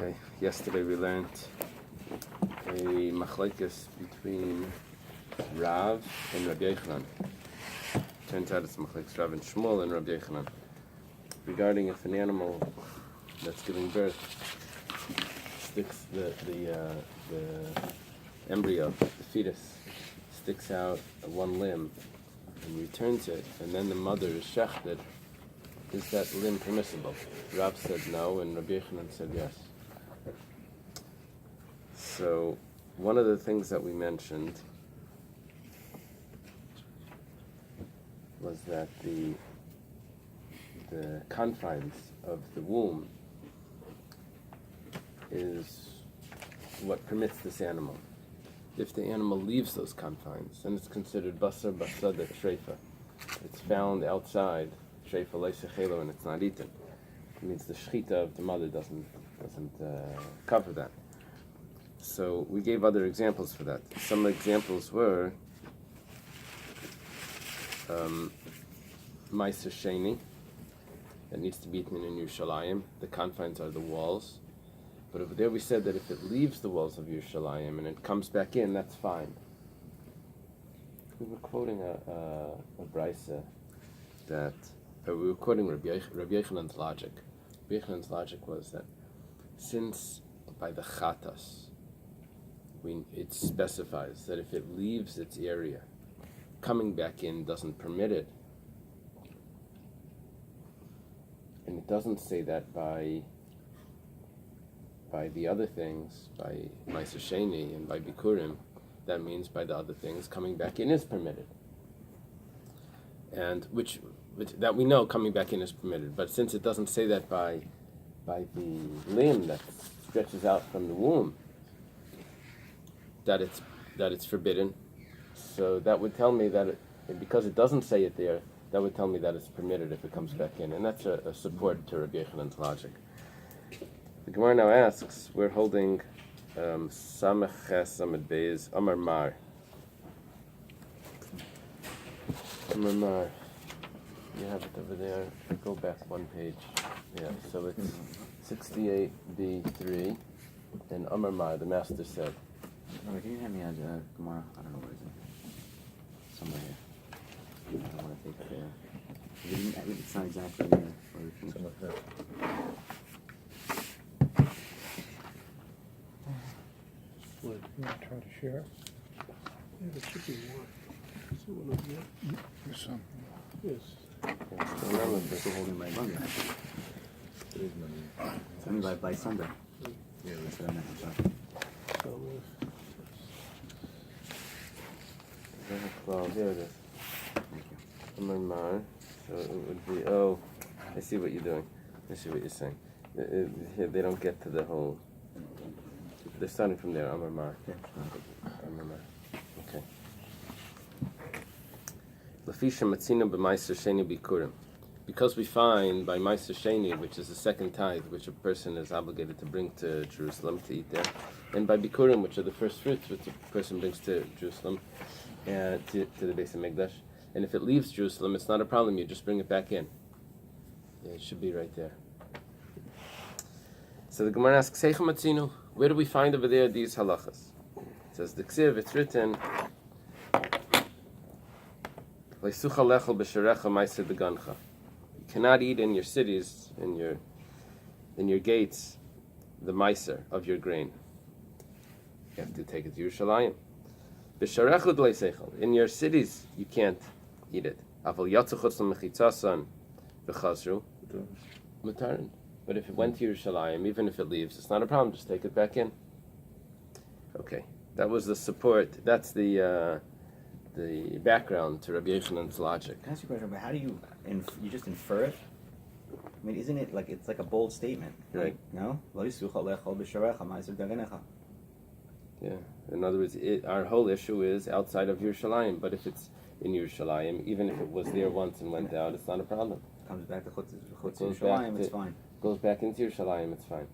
Okay, yesterday we learned a machlekes between Rav and Rabbi Yochanan. Turns out it's machlekes Rav and Shmuel and Rabbi Yochanan regarding if an animal that's giving birth sticks the embryo, the fetus, sticks out one limb and returns it, and then the mother is shechted. Is that limb permissible? Rav said no, and Rabbi Yochanan said yes. So, one of the things that we mentioned was that the confines of the womb is what permits this animal. If the animal leaves those confines, then it's considered basar basada treifa. It's found outside, treifa leisechelo, and it's not eaten. It means the shechita of the mother doesn't cover that. So we gave other examples for that. Some examples were Ma'aser Sheni, that needs to be eaten in Yerushalayim. The confines are the walls. But over there we said that if it leaves the walls of Yerushalayim and it comes back in, that's fine. We were quoting a Bais that, we were quoting Rabbi Yochanan's logic. Rabbi Yochanan's logic was that since by the chatas, it specifies that if it leaves its area, coming back in doesn't permit it. And it doesn't say that by the other things, by Ma'aser Sheni and by Bikurim, that means by the other things, coming back in is permitted. And which that we know coming back in is permitted, but since it doesn't say that by the limb that stretches out from the womb, that it's forbidden, so that would tell me that because it doesn't say it there, that would tell me that it's permitted if it comes back in, and that's a support to Rabbi Yochanan's logic. The Gemara now asks, we're holding Samech Ches Amud Bais Amar Mar. Amar Mar. You have it over there. Go back one page. Yeah, so it's 68b3, and Amar Mar, the master said. No, can you hand me a Gemara? I don't know where it is. Somewhere here. I don't want to take it there. It's not exactly there. What, you want to try to share? Yeah, there should be more. Is there one over there? There's some. Yes. So I'm still holding my money. It's only by Sunday. Yeah, that's what I meant. So, Well, here it is. Amar Mar. So it would be, I see what you're doing. I see what you're saying. Here, they don't get to the whole. They're starting from there. Amar Mar. Amar Mar. Okay. Lafisha Matzina b'Ma'aser Sheni Bikurim. Because we find by Ma'aser Sheni, which is the second tithe, which a person is obligated to bring to Jerusalem to eat there, and by Bikurim, which are the first fruits which a person brings to Jerusalem, to the Bais Hamikdash, and if it leaves Jerusalem, it's not a problem. You just bring it back in. Yeah, it should be right there. So the Gemara asks, Seicha Matzinu, where do we find over there these halachas? It says the Ksiv, it's written, Leisucha lechel b'sharecha ma'aser degancha. You cannot eat in your cities, in your gates, the ma'aser of your grain. You have to take it to Yerushalayim. B'sharechud leiseichel. In your cities, you can't eat it. Aval yatzu chutz l'mechitzasan v'chazru mutarin. But if it went to Yerushalayim, even if it leaves, it's not a problem. Just take it back in. Okay, that was the support. That's the background to Rabbi Yochanan's logic. Can I ask you a question? But how do you just infer it? I mean, isn't it like it's like a bold statement? Right. No. Yeah. In other words, our whole issue is outside of Yerushalayim. But if it's in Yerushalayim, even if it was there once and went out, it's not a problem. Comes back to Yerushalayim, it's fine. Goes back into Yerushalayim, it's fine.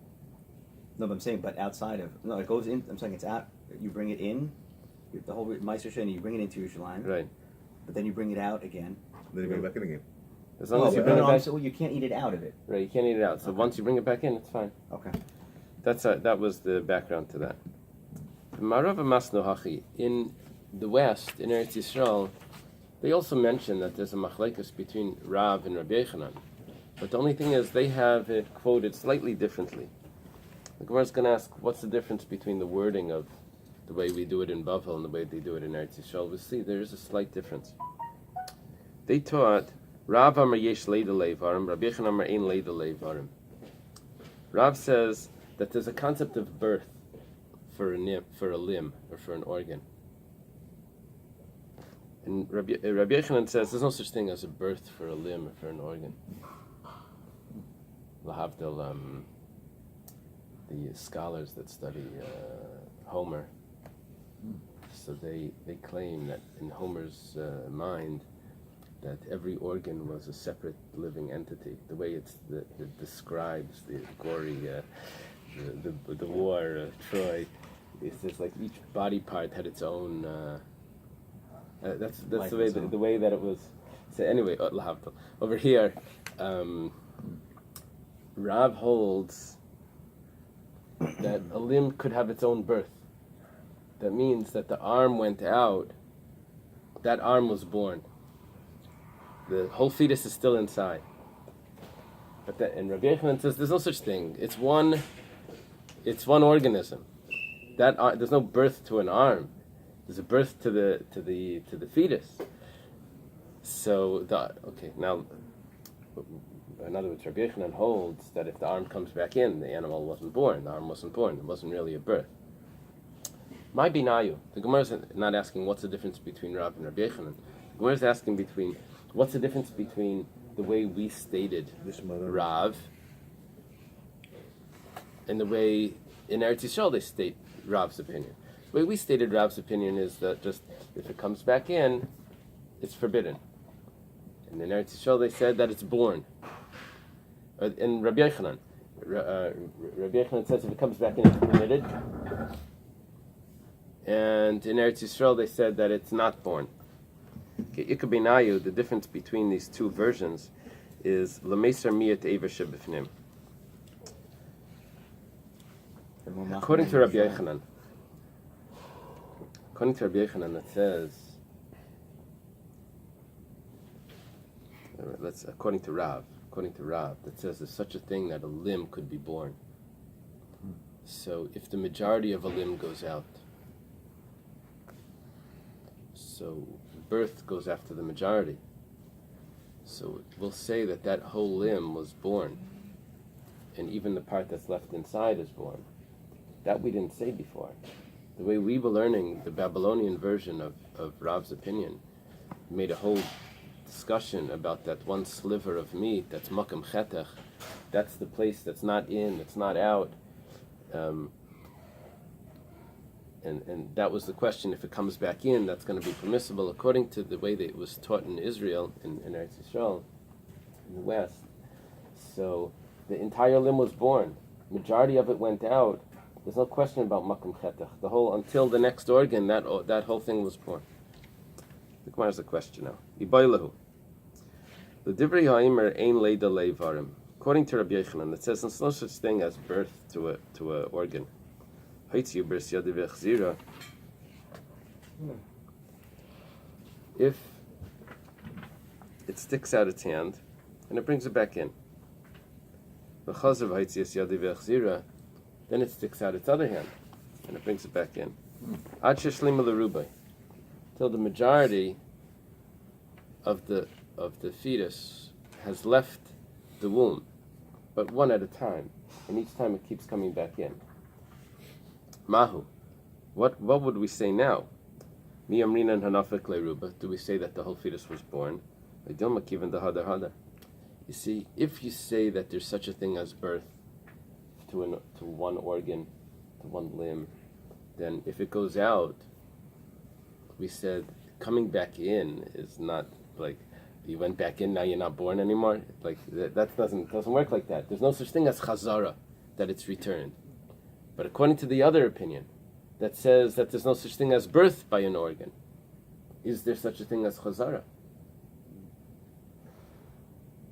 No, but I'm saying, but outside of it goes in. I'm saying it's out. You bring it in. The whole Ma'aser Sheni, you bring it into Yerushalayim. Right. But then you bring it out again. Then you bring it back in again. As long as you bring it back. So you can't eat it out of it. Right, you can't eat it out. So once you bring it back in, it's fine. Okay. that was the background to that. Marav Masno Hachi, in the West, in Eretz Yisrael, they also mention that there's a machlekes between Rav and Rabbi Yochanan. But the only thing is, they have it quoted slightly differently. The Gemara is going to ask, what's the difference between the wording of the way we do it in Bavel and the way they do it in Eretz Yisrael? We'll see, there is a slight difference. They taught, Rav Amar Yesh Leida Leivarim, Rabbi Yochanan Amar Ein Leida Leivarim. Rav says that there's a concept of birth for a limb, or for an organ. And Rabbi Yochanan says there's no such thing as a birth for a limb or for an organ. Lahavdil, the scholars that study Homer, so they claim that in Homer's mind, that every organ was a separate living entity. The way it describes the gory, the war, Troy, it says like each body part had its own. That's the way that it was. So anyway, over here, Rav holds that a limb could have its own birth. That means that the arm went out. That arm was born. The whole fetus is still inside. And Rabbi Yochanan says there's no such thing. It's one organism. There's no birth to an arm. There's a birth to the fetus. So now, in other words, Rabbi Yochanan holds that if the arm comes back in, the animal wasn't born. The arm wasn't born. It wasn't really a birth. My binayu. The Gemara is not asking what's the difference between Rav and Rabbi Yochanan. The Gemara is asking what's the difference between the way we stated Rav and the way in Eretz Yisrael they state Rav's opinion. The way we stated Rav's opinion is that just if it comes back in, it's forbidden. And in Eretz Yisrael they said that it's born. In Rabbi Yochanan, Rabbi Yochanan says if it comes back in, it's permitted. And in Eretz Yisrael they said that it's not born. Ikabinayu, the difference between these two versions is L'meisar miyat ever shebifnim. According to Rabbi Yochanan, it says, according to Rav, that says there's such a thing that a limb could be born. So if the majority of a limb goes out, so birth goes after the majority. So we'll say that whole limb was born, and even the part that's left inside is born. That we didn't say before. The way we were learning the Babylonian version of Rav's opinion made a whole discussion about that one sliver of meat that's makam chetach. That's the place that's not in, that's not out. And that was the question, if it comes back in, that's going to be permissible according to the way that it was taught in Israel, in Eretz Yisrael, in the West. So the entire limb was born. Majority of it went out. There's no question about makam chetach. Until the next organ, that whole thing was born. The Gemara has a question now. Ibaylahu. The divrei ha'imer ein leida leivarim. According to Rabbi Yochanan, it says there's no such thing as birth to a organ. If it sticks out its hand and it brings it back in, then it sticks out its other hand and it brings it back in. Till the majority of the fetus has left the womb, but one at a time, and each time it keeps coming back in. Mahu. What would we say now? Mi amrina and hanafek leruba. Do we say that the whole fetus was born? You see, if you say that there's such a thing as birth to one organ, to one limb, then if it goes out, we said coming back in is not like you went back in, now you're not born anymore. Like that doesn't work like that. There's no such thing as chazara, that it's returned. But according to the other opinion, that says that there's no such thing as birth by an organ, is there such a thing as chazara?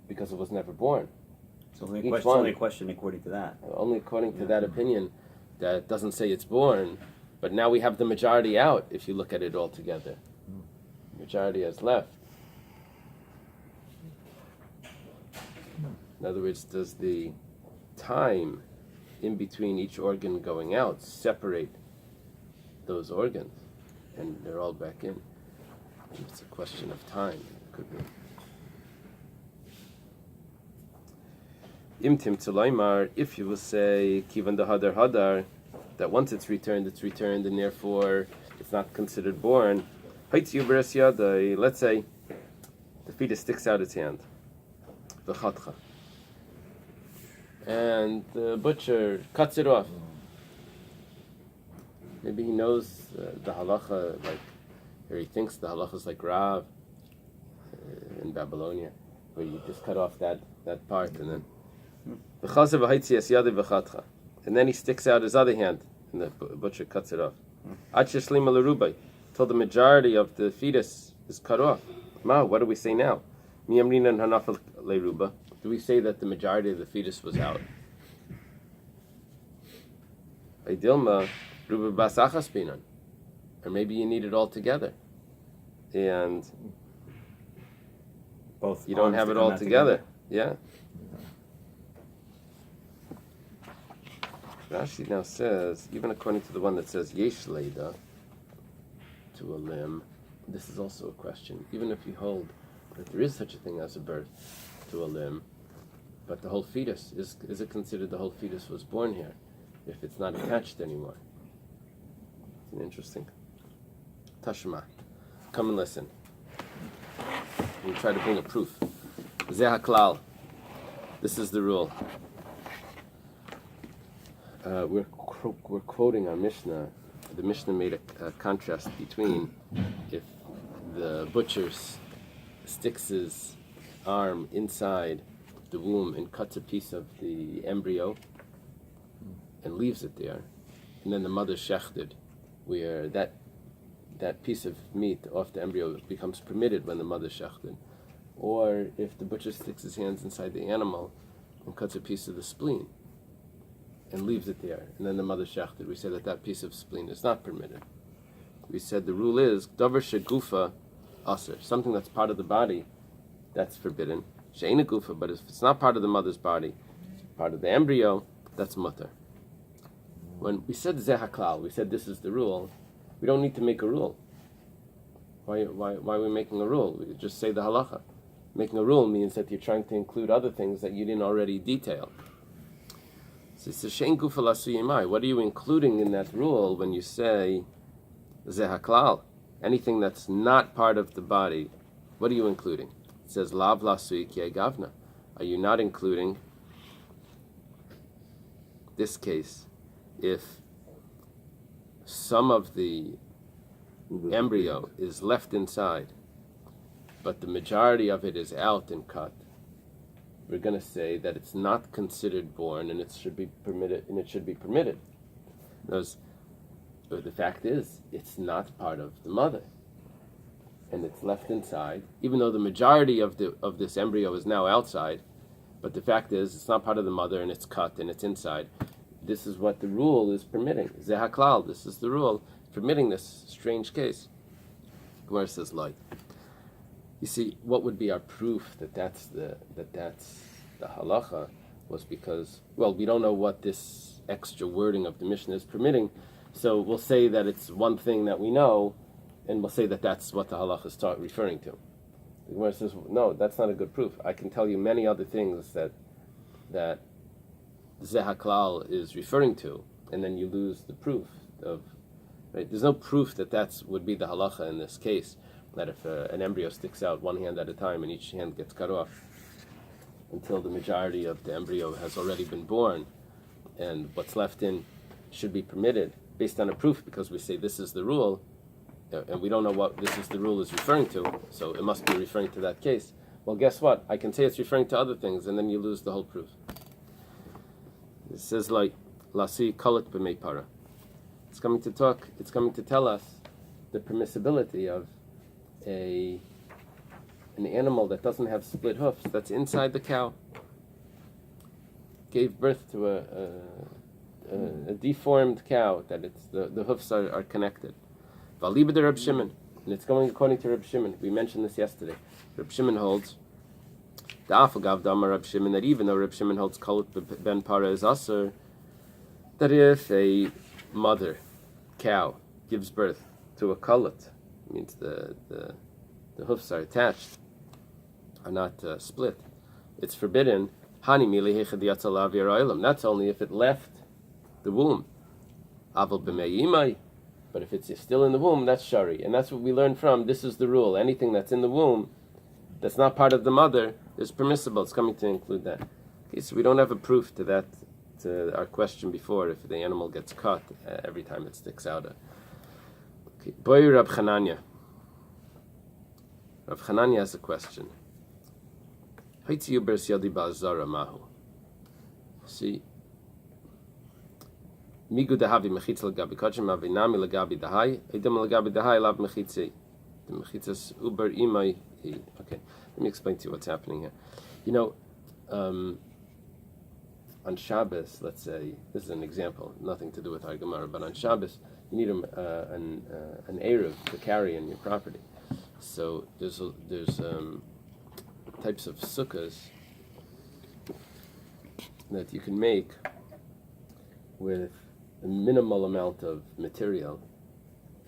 Because it was never born. It's only Each it's one. only a question according to that. Only according to that opinion, that doesn't say it's born, but now we have the majority out if you look at it all together. Majority has left. In other words, does the time in between each organ going out separate those organs? And they're all back in. It's a question of time. It could be. Imtim Tulaimar, if you will say Kivan the Hadar, that once it's returned, and therefore it's not considered born. Let's say the fetus sticks out its hand. V'chatcha. And the butcher cuts it off. Maybe he knows the halacha, or he thinks the halacha is like Rav in Babylonia, where you just cut off that part and then. And then he sticks out his other hand, and the butcher cuts it off. Till the majority of the fetus is cut off. What do we say now? Do we say that the majority of the fetus was out? Or maybe you need it all together, and Both you don't have it all together. Yeah. Rashi now says, even according to the one that says yesh leida to a limb, this is also a question. Even if you hold that there is such a thing as a birth to a limb, but the whole fetus, is it considered the whole fetus was born here if it's not attached anymore? It's an interesting. Tashma. Come and listen. We try to bring a proof. Zeh haklal. This is the rule. We're quoting our Mishnah. The Mishnah made a contrast between if the butcher sticks his arm inside the womb and cuts a piece of the embryo and leaves it there, and then the mother shechted, where that piece of meat off the embryo becomes permitted when the mother shechted, or if the butcher sticks his hands inside the animal and cuts a piece of the spleen and leaves it there, and then the mother shechted, we say that piece of spleen is not permitted. We said the rule is davar shegufa aser, something that's part of the body, that's forbidden. She'ena gufa, but if it's not part of the mother's body, part of the embryo, that's mutter. When we said zeh haklal, we said this is the rule. We don't need to make a rule. Why are we making a rule? We could just say the halacha. Making a rule means that you're trying to include other things that you didn't already detail. So it's a shein gufa lasuyimai. What are you including in that rule when you say zeh haklal? Anything that's not part of the body, what are you including? It says lav lasui ki gavna. Are you not including this case if some of the embryo is left inside, but the majority of it is out and cut? We're going to say that it's not considered born, and it should be permitted. Because the fact is, it's not part of the mother, and it's left inside. Even though the majority of this embryo is now outside, but the fact is, it's not part of the mother, and it's cut and it's inside. This is what the rule is permitting. Zeh haklal. This is the rule permitting this strange case. Gemara says like. You see, what would be our proof that that's the halacha was because, well, we don't know what this extra wording of the Mishnah is permitting, so we'll say that it's one thing that we know, and we'll say that that's what the halacha is referring to. The Gemara says, no, that's not a good proof. I can tell you many other things that zeh haklal is referring to, and then you lose the proof of, right? There's no proof that would be the halacha in this case. That if an embryo sticks out one hand at a time and each hand gets cut off until the majority of the embryo has already been born, and what's left in should be permitted based on a proof, because we say this is the rule, and we don't know what this is the rule is referring to, so it must be referring to that case. Well, guess what? I can say it's referring to other things, and then you lose the whole proof. It says like lasi kalat b'mei para. It's coming to tell us the permissibility of an animal that doesn't have split hoofs, that's inside the cow. gave birth to a deformed cow, that it's the hoofs are connected. Valiba de Reb Shimon, and it's going according to Reb Shimon. We mentioned this yesterday. Reb Shimon holds the Afagav Dama Reb Shimon, that even though Reb Shimon holds Kalut ben Para is Asur, that if a mother cow gives birth to a kalut, means the hoofs are attached, are not split, it's forbidden. Hani mili hechad yatzal avir oilam. That's only if it left the womb. Aval b'mei, but if it's still in the womb, that's shari, and that's what we learn from. This is the rule. Anything that's in the womb, that's not part of the mother, is permissible. It's coming to include that. Okay, so we don't have a proof to that. To our question before, if the animal gets cut every time it sticks out. Okay, boy, Rab Chananya. Rab Chananya has a question. See, migu dahavi mechitz legabi kachim avinami legabi dahai edem legabi dahai lav mechitzi the mechitzas uber imai. Okay, let me explain to you what's happening here. You know, on Shabbos, let's say, this is an example, nothing to do with our Gemara, but on Shabbos, you need an Eruv to carry in your property. So there's types of sukkahs that you can make with a minimal amount of material,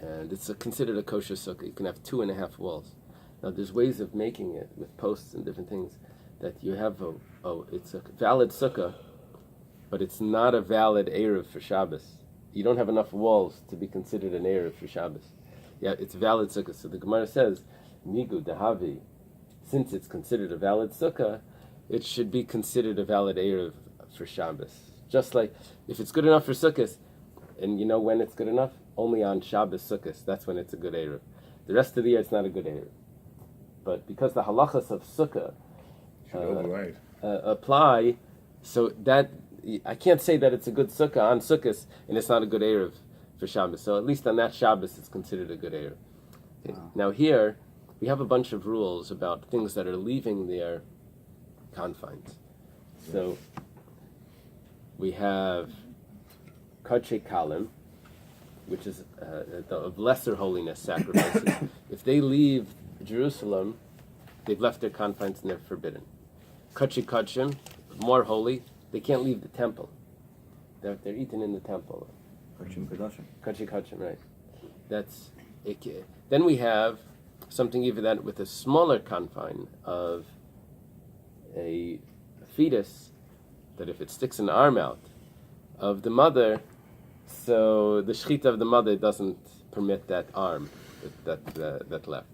and it's considered a kosher sukkah. You can have 2.5 walls. Now there's ways of making it with posts and different things that you have it's a valid sukkah, but it's not a valid Eruv for Shabbos. You don't have enough walls to be considered an Eruv for Shabbos. Yeah, it's valid sukkah. So the Gemara says, Migu Dahavi, since it's considered a valid sukkah, it should be considered a valid Eruv for Shabbos. Just like, if it's good enough for Sukkot, and you know when it's good enough? Only on Shabbos Sukkot, that's when it's a good Eruv. The rest of the year, it's not a good Eruv. But because the halachas of sukkah apply, so that I can't say that it's a good sukkah on Sukkot and it's not a good Eruv for Shabbos. So at least on that Shabbos, it's considered a good Eruv. Okay. Wow. Now here, we have a bunch of rules about things that are leaving their confines. So we have Kadshe Kalim, which is of lesser holiness sacrifices. If they leave Jerusalem, they've left their confines and they're forbidden. Kadshe Kadshim, more holy, they can't leave the temple. They're eaten in the temple. Kachim Kadashim. Kadshe Kadshim, right. That's it. Then we have something even that with a smaller confine of a fetus, that if it sticks an arm out of the mother, so the shechita of the mother doesn't permit that arm that left.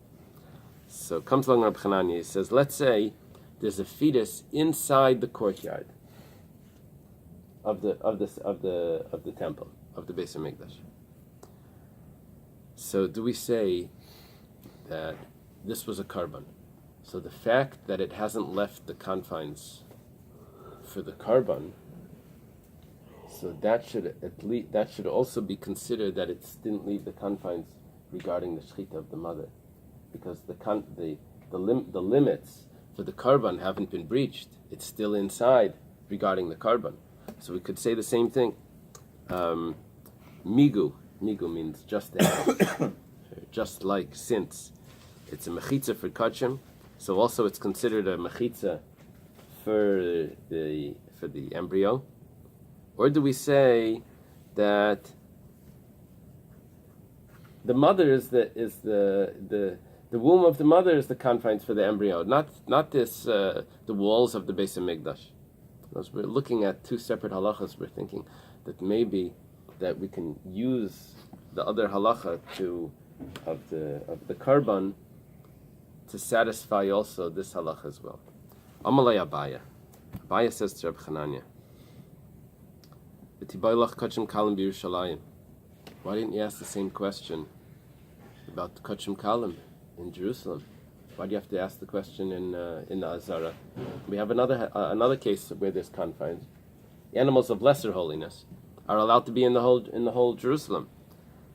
So comes along Rabbi Chananya, he says, let's say there's a fetus inside the courtyard of the temple, of the Bais HaMikdash. So do we say that this was a korban? So the fact that it hasn't left the confines for the korban, so that should also be considered that it didn't leave the confines regarding the shechita of the mother, because the limits for the korban haven't been breached. It's still inside regarding the korban. So we could say the same thing. Migu means just as, just like, since it's a mechitza for kachim, so also it's considered a mechitza for the embryo. Or do we say that the mother is the womb of the mother is the confines for the embryo, not this the walls of the Bais HaMikdash? As we're looking at two separate halachas, we're thinking that maybe that we can use the other halacha of the korban to satisfy also this halacha as well. Amalei Abaya. Abaya says to Rabbi Chananya, why didn't you ask the same question about the Kachim Kalim in Jerusalem? Why do you have to ask the question in the Azara? We have another case where there's confines. Animals of lesser holiness are allowed to be in the whole Jerusalem.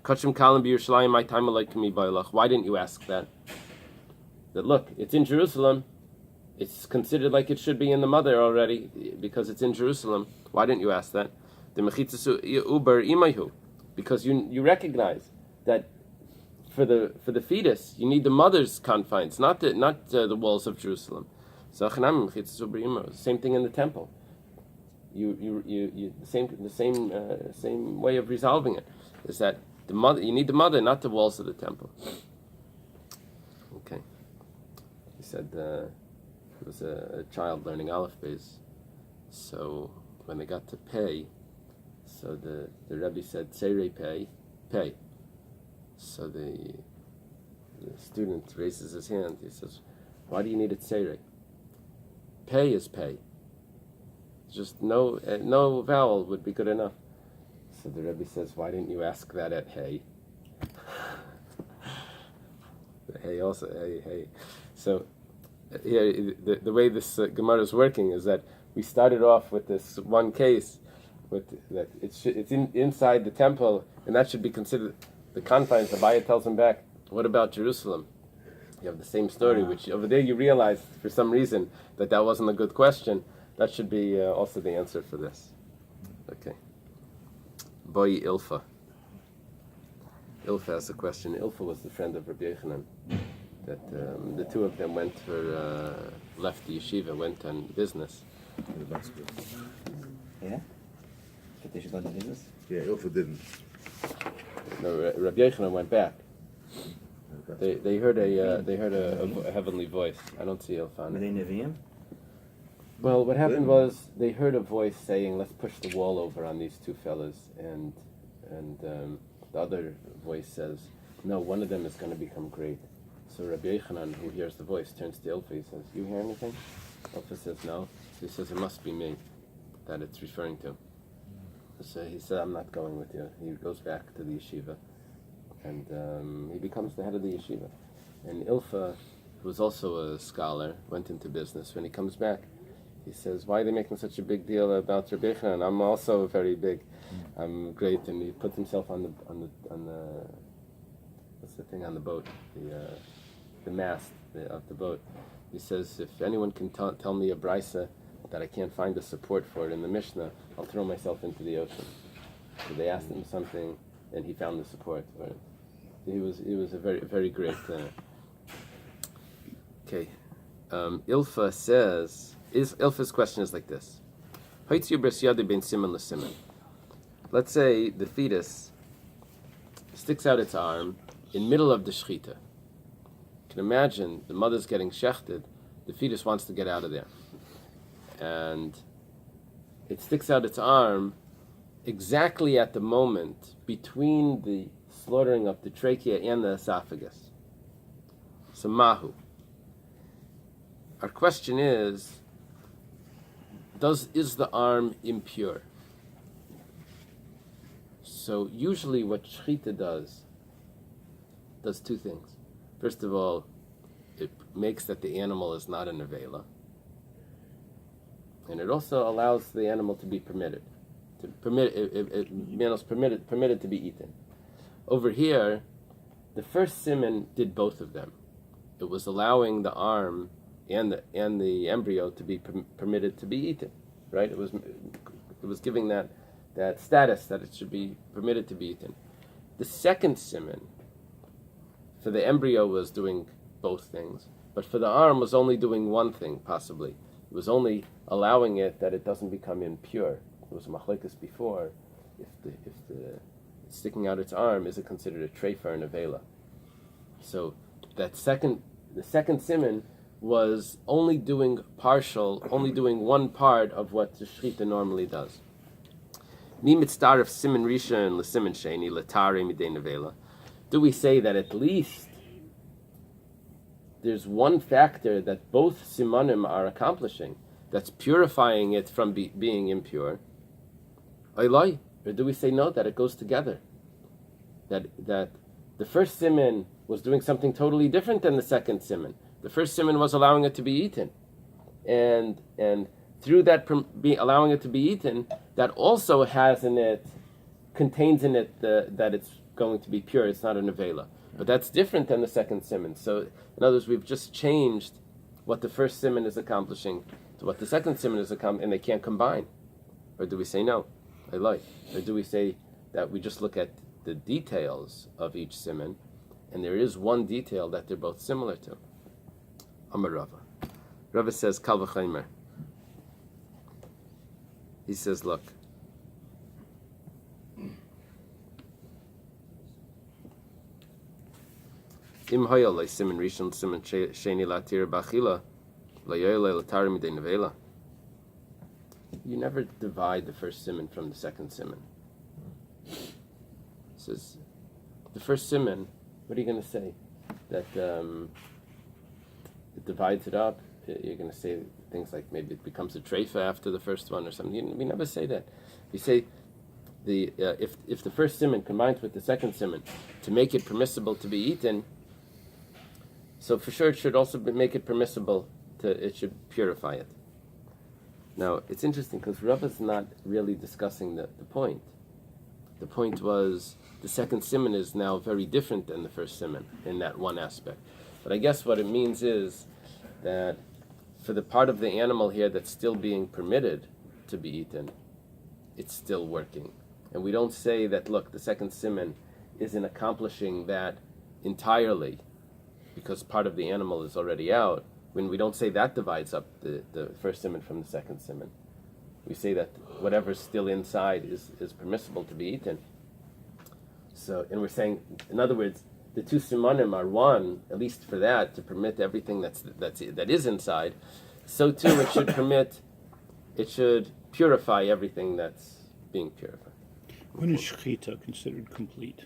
Kachim Kalim b'Yerushalayim, my time like me bailach. Why didn't you ask that? That look, it's in Jerusalem. it's considered like it should be in the mother already because it's in Jerusalem. Why didn't you ask that? The mechitzas uber imayhu, because you recognize that for the fetus you need the mother's confines, not the walls of Jerusalem. So same thing in the temple. You the same way of resolving it is that the mother, you need the mother, not the walls of the temple. Okay. He said there was a child learning Aleph Bais, so when they got to pay, so the Rabbi said Tzerei pay. So the student raises his hand. He says, "Why do you need a Tzerei? Pay is pay. Just no vowel would be good enough." So the Rebbe says, "Why didn't you ask that at Hay?" Hay also, Hay. So here, the way this Gemara is working is that we started off with this one case, with that it's inside the temple, and that should be considered the confines. The Bais tells him back, what about Jerusalem? You have the same story, which over there you realize for some reason that wasn't a good question. That should be also the answer for this. Okay. Boy Ilfa. Ilfa has a question. Ilfa was the friend of Rabbi Yochanan. That the two of them left the yeshiva, went on business. Yeah? But they should go to business? Yeah, Ilfa didn't. No, Rabbi Yochanan went back. They heard a heavenly voice. I don't see Ilfa on Were it. they Nevi'im? Well, what happened was they heard a voice saying, "Let's push the wall over on these two fellas," and the other voice says, "No, one of them is going to become great." So Rabbi Yochanan, who hears the voice, turns to Ilfa. He says, "You hear anything?" Ilfa says, "No." So he says, "It must be me that it's referring to." So he said, "I'm not going with you." He goes back to the yeshiva, and he becomes the head of the yeshiva. And Ilfa, who was also a scholar, went into business. When he comes back, he says, "Why are they making such a big deal about Rabbi Yochanan? I'm also very big. I'm great." And he puts himself on the what's the thing on the boat? The mast of the boat. He says, "If anyone can tell me a brisa that I can't find the support for it in the Mishnah, I'll throw myself into the ocean." So they asked him something, and he found the support for it. He was a very great. Okay, Ilfa says. Ilfa's question is like this: let's say the fetus sticks out its arm in middle of the shechita. You can imagine the mother's getting shechted, the fetus wants to get out of there, and it sticks out its arm exactly at the moment between the slaughtering of the trachea and the esophagus. So mahu. Our question is, is the arm impure? So usually what shechita does two things. First of all, it makes that the animal is not a nevela. And it also allows the animal to be permitted. Animals permitted to be eaten. Over here, the first siman did both of them. It was allowing the arm and the embryo to be permitted to be eaten, right? It was giving that status that it should be permitted to be eaten. The second siman for the embryo was doing both things, but for the arm was only doing one thing, possibly. It was only allowing it that it doesn't become impure. It was machlekes before if the sticking out its arm, is it considered a treifa or nevela? So the second siman was only doing one part of what the shechita normally does. Mi mitzdaref siman rishon l'siman sheni l'tare midei nevela. Do we say that at least there's one factor that both simanim are accomplishing, that's purifying it from being impure? Eily? Or do we say no, that it goes together? That the first siman was doing something totally different than the second siman. The first siman was allowing it to be eaten, and through that allowing it to be eaten, that also contains in it that it's going to be pure. It's not a nevela, but that's different than the second siman. So in other words, we've just changed what the first simon is accomplishing to what the second simon is accomplishing, and they can't combine? Or do we say no? Or do we say that we just look at the details of each simon, and there is one detail that they're both similar to? Amar Rava. Rava says, Kal v'chaimer. He says, look, Im hayalei siman rishon siman sheni latir b'achila layolei latar midei nevela. You never divide the first siman from the second siman. It says, the first siman, what are you going to say? That it divides it up? You're going to say things like maybe it becomes a treifa after the first one or something. We never say that. We say if the first siman combines with the second siman to make it permissible to be eaten, so for sure it should also make it permissible it should purify it. Now, it's interesting because Rava's not really discussing the point. The point was the second siman is now very different than the first siman in that one aspect. But I guess what it means is that for the part of the animal here that's still being permitted to be eaten, it's still working. And we don't say that, look, the second siman isn't accomplishing that entirely because part of the animal is already out. When we don't say that divides up the first siman from the second siman. We say that whatever's still inside is permissible to be eaten. So, and we're saying, in other words, the two simanim are one, at least for that, to permit everything that is inside. So too, it should purify everything that's being purified. When is shechita considered complete?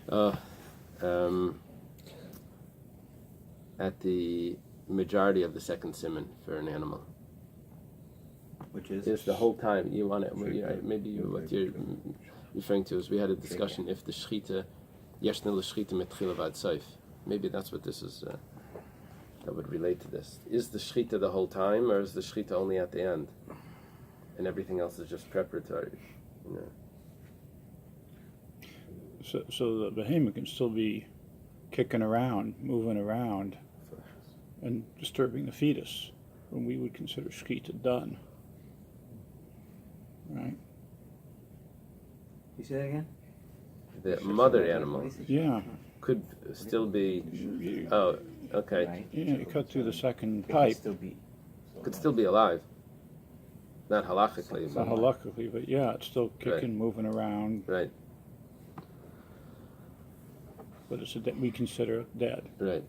At the majority of the second siman for an animal. Which is? It's the whole time. You want it, maybe what you're referring to is we had a discussion if the shechita, yeshna l'shechita metchila v'ad soif. Maybe that's what this is, that would relate to this. Is the shechita the whole time, or is the shechita only at the end? And everything else is just preparatory, you know? So the behemoth can still be kicking around, moving around, and disturbing the fetus, when we would consider shechita done. Right? You say that again? The mother animal Yeah. could still be. Oh, okay. Right. Yeah, you cut through the second It pipe. could still be. Could still be alive. Not halachically, Not but halachically, but yeah, it's still kicking, moving around, right, but we consider it dead. right.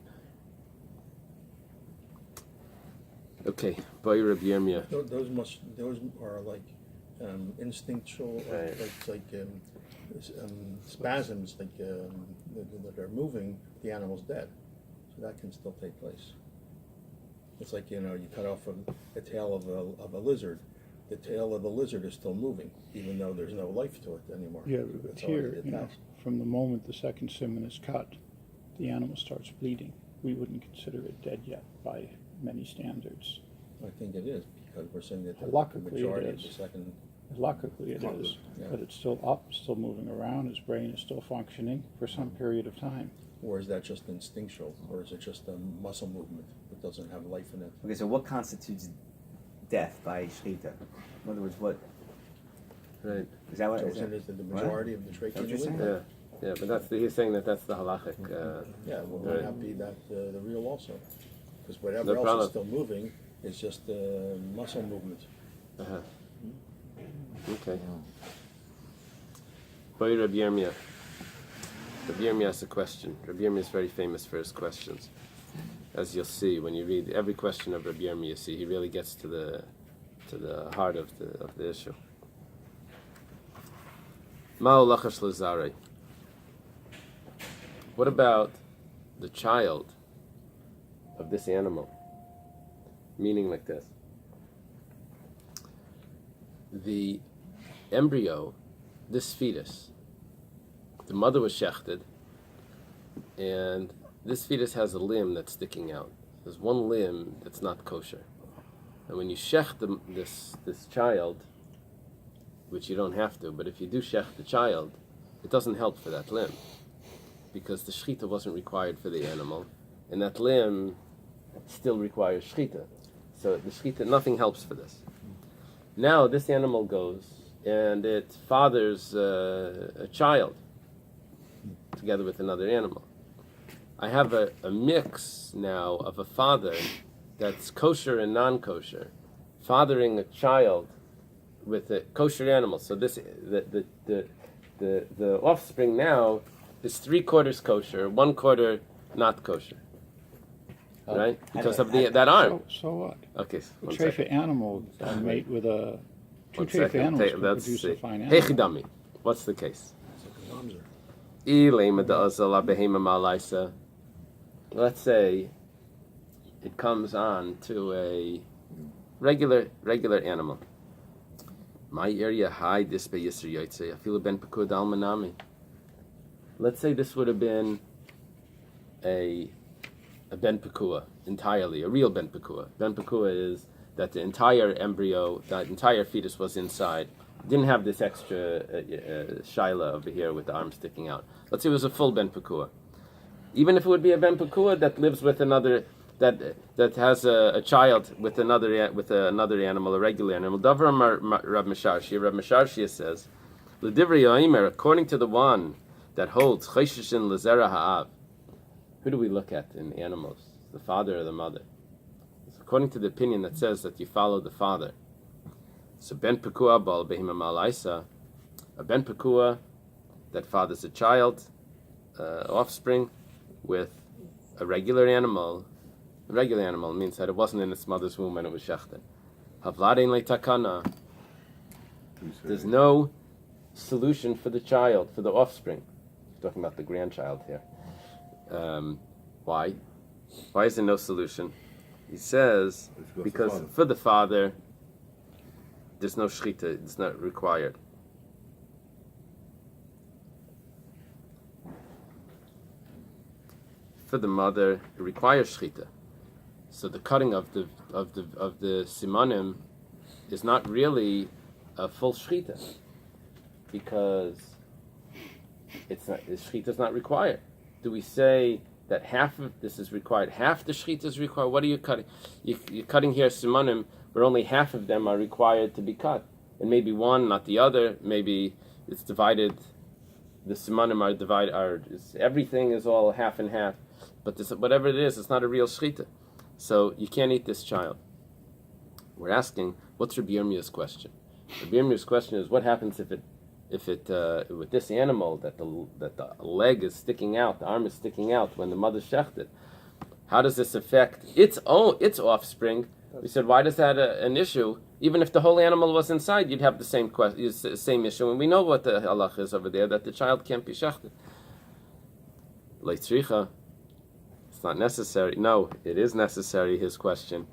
Okay, Boy Rabbi Yirmiyah. Those are like instinctual, Right. spasms, that are moving. The animal's dead, so that can still take place. It's like you cut off the tail of a lizard. The tail of the lizard is still moving, even though there's no life to it anymore. Yeah, but It's already here, attached. from the moment the second siman is cut, the animal starts bleeding. We wouldn't consider it dead yet by many standards. I think it is because we're saying that the Luckily, majority it of the is. second. Luckily it is, Yeah. but it's still up, still moving around, his brain is still functioning for some period of time. Or is that just instinctual, or is it just a muscle movement that doesn't have life in it? Okay, so what constitutes death by shechita? In other words, what Right. is that? What So is that? is it the majority of the Is that what you're trachea? saying? Yeah, but he's saying that's the halachic. Yeah, well, Right. might not be that the real also, because whatever No else problem. is still moving is just muscle movement. Uh-huh. Okay. Boy Rabbi Yirmiyah. Rabbi Yirmiyah asks a question. Rabbi Yirmiyah is very famous for his questions. As you'll see when you read every question of Rabbi Yirmiyah, you see he really gets to the heart of the issue. Ma'u lachash l'zarei. What about the child of this animal? Meaning like this. The embryo, this fetus, the mother was shechted, and this fetus has a limb that's sticking out. There's one limb that's not kosher. And when you shecht this child, which you don't have to, but if you do shecht the child, it doesn't help for that limb, because the shechita wasn't required for the animal, and that limb still requires shechita. So the shechita, nothing helps for this. Now this animal goes and it fathers a child together with another animal. I have a mix now of a father that's kosher and non-kosher, fathering a child with a kosher animal. So this the offspring now is 3/4 kosher, 1/4 not kosher, right? Because of that arm. So what? Okay, A one treifa second. animal can mate with a... Two One treifa second. animals can Let's produce see. a fine animal. Hechidami. What's the case? It's like a mamzer. Eily meda'azal abehema malaisa. Let's say it comes on to a regular animal. My area high this be yisr yotze. I feel ben pekud al manami. Let's say this would have been a ben pekua entirely, a real ben pekua. Ben pekua is that the entire embryo, that entire fetus was inside. Didn't have this extra shaila over here with the arm sticking out. Let's say it was a full ben pekua. Even if it would be a ben pekua that lives with another, that has a child with another animal, a regular animal. Davar Rab Mesharshia says, L'divrei Yomer, according to the one that holds Chayshishin Lezera Ha'av. Who do we look at in animals? The father or the mother? It's according to the opinion that says that you follow the father. So ben pekua bal behima malaisa, a ben pekua that fathers a child, offspring, with a regular animal. A regular animal means that it wasn't in its mother's womb and it was shechted. Havladein letakana. There's no solution for the child, for the offspring. We're talking about the grandchild here. Why? Why is there no solution? He says because for the father, there's no shechita. It's not required. For the mother, it requires shechita. So the cutting of the simanim is not really a full shechita because shechita is not required. Do we say that half of this is required? Half the shechita is required. What are you cutting? You're cutting here simanim where only half of them are required to be cut, and maybe one, not the other. Maybe it's divided. The simanim are divided. Everything is all half and half. But this, whatever it is, it's not a real shechita. So you can't eat this child. We're asking, what's Rabbi Yirmiyah's question? Rabbi Yirmiyah's question is, what happens if it with this animal that the leg is sticking out, the arm is sticking out when the mother shechted? How does this affect its offspring? We said, why does that an issue? Even if the whole animal was inside, you'd have the same issue. And we know what the halach is over there, that the child can't be shechted. Leitzricha. It's not necessary. No, it is necessary, his question.